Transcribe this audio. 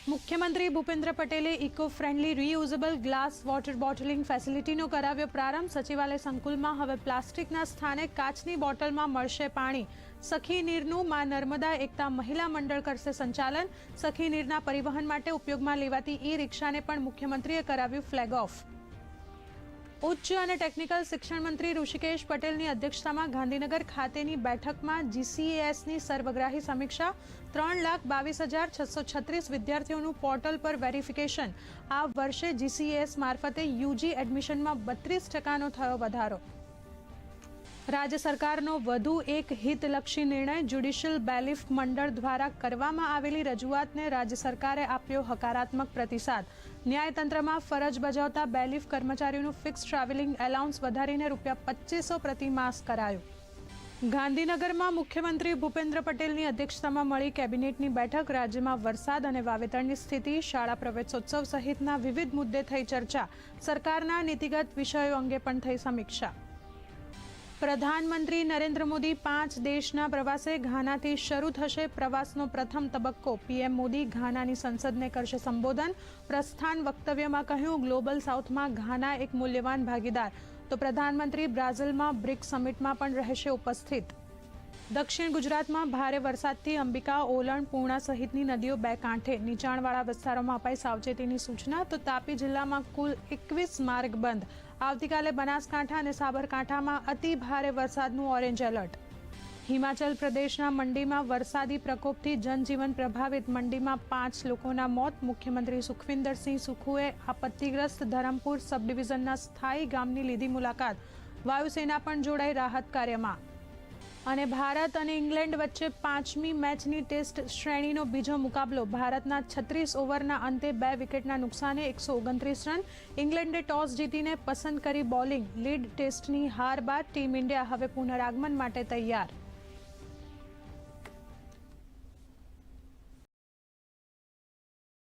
મુખ્યમંત્રી ભૂપેન્દ્ર પટેલે eco friendly reusable glass water bottling ફેસિલિટીનો કરાવ્યો પ્રારંભ। સચિવાલય સંકુલમાં હવે પ્લાસ્ટિકના સ્થાને કાચની બોટલમાં મળશે પાણી। સખી નીરનું માં નર્મદા એકતા મહિલા મંડળ કરશે સંચાલન। સખી નીરના પરિવહન માટે ઉપયોગમાં લેવાતી ઈ રિક્ષાને પણ મુખ્યમંત્રીએ કરાવ્યું ફ્લેગ ઓફ। ઉચ્ચ અને ટેકનિકલ શિક્ષણ મંત્રી ઋષિકેશ પટેલની અધ્યક્ષતામાં ગાંધીનગર ખાતેની બેઠકમાં જીસીએસની સર્વગ્રાહી સમીક્ષા। 3,22,636 વિદ્યાર્થીઓનું પોર્ટલ પર વેરિફિકેશન। આ વર્ષે જીસીએસ મારફતે યુજી એડમિશનમાં 32% થયો વધારો। રાજ્ય સરકારનો વધુ એક હિતલક્ષી નિર્ણય। જ્યુડિશિયલ બેલીફ મંડળ દ્વારા કરવામાં આવેલી રજૂઆતને રાજ્ય સરકારે આપ્યો હકારાત્મક પ્રતિસાદ। ન્યાયતંત્રમાં ફરજ બજાવતા બેલીફ કર્મચારીઓનું ફિક્સ ટ્રાવેલિંગ એલાઉન્સ વધારીને ₹2500 પ્રતિ માસ કરાયું। ગાંધીનગરમાં મુખ્યમંત્રી ભૂપેન્દ્ર પટેલની અધ્યક્ષતામાં મળી કેબિનેટની બેઠક। રાજ્યમાં વરસાદ અને વાવેતરની સ્થિતિ, શાળા પ્રવેશોત્સવ સહિતના વિવિધ મુદ્દે થઈ ચર્ચા। સરકારના નીતિગત વિષયો અંગે પણ થઈ સમીક્ષા। પ્રધાનમંત્રી નરેન્દ્ર મોદી 5 દેશના પ્રવાસે। ઘાનાથી શરૂ થશે પ્રવાસનો પ્રથમ તબક્કો। પીએમ મોદી ઘાનાની સંસદને કરશે સંબોધન। પ્રસ્થાન વક્તવ્યમાં કહ્યું, ગ્લોબલ સાઉથમાં ઘાના એક મૂલ્યવાન ભાગીદાર। તો પ્રધાનમંત્રી બ્રાઝિલમાં બ્રિક્સ સમિટમાં પણ રહેશે ઉપસ્થિત। દક્ષિણ ગુજરાતમાં ભારે વરસાદથી અંબિકા, ઓલણ, પૂર્ણા સહિતની નદીઓ બે કાંઠે। નીચાણવાળા વિસ્તારોમાં અપાઈ સાવચેતીની સૂચના। તો તાપી જિલ્લામાં કુલ 21 માર્ગ બંધ। આવતીકાલે બનાસકાંઠા અને સાબરકાંઠામાં અતિ ભારે વરસાદનું ઓરેન્જ એલર્ટ। હિમાચલ પ્રદેશના મંડીમાં વરસાદી પ્રકોપથી જનજીવન પ્રભાવિત। મંડીમાં 5 લોકોના મોત। મુખ્યમંત્રી સુખવિન્દરસિંહ સુખુએ આપત્તિગ્રસ્ત ધરમપુર સબ ડિવિઝનના સ્થાયી ગામની લીધી મુલાકાત। વાયુસેના પણ જોડાઈ રાહત કાર્યમાં। અને ભારત અને ઇંગ્લેન્ડ વચ્ચે 5મી મેચની ટેસ્ટ શ્રેણીનો બીજો મુકાબલો। ભારતના 36 ઓવરના અંતે 2 વિકેટના નુકસાને 129 રન। ઇંગ્લેન્ડે ટોસ જીતીને પસંદ કરી બોલિંગ। લીડ ટેસ્ટની હાર બાદ ટીમ ઇન્ડિયા હવે પુનરાગમન માટે તૈયાર।